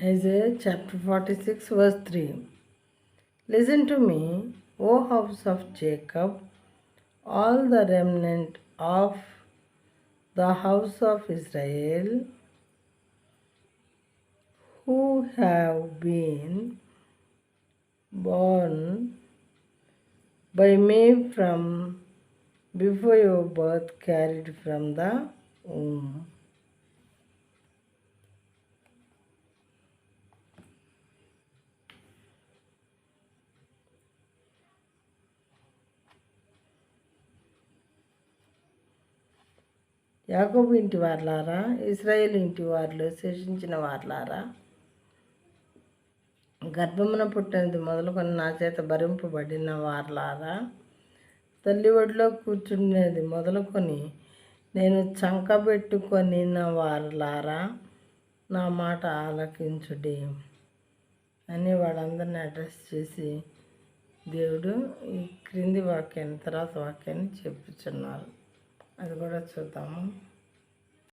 Isaiah chapter 46, verse 3. Listen to me, O house of Jacob, all the remnant of the house of Israel, who have been born by me from before your birth, carried from the womb. యాకోబు ఇంటి వార్లారా, ఇశ్రాయేలు ఇంటి వారిలో శేషించిన వార్లారా, గర్భమున పుట్టినది మొదలుకొని నా చేత భరింపబడిన వార్లారా, తల్లి ఒడిలో కూర్చునేది మొదలుకొని నేను చంకబెట్టుకొనిన వార్లారా, నా మాట ఆలకించుడి అని వాళ్ళందరినీ అడ్రస్ చేసి దేవుడు ఈ క్రింది వాక్యాన్ని తర్వాత వాక్యాన్ని చెప్పుచున్నారు. అది కూడా చూద్దాము.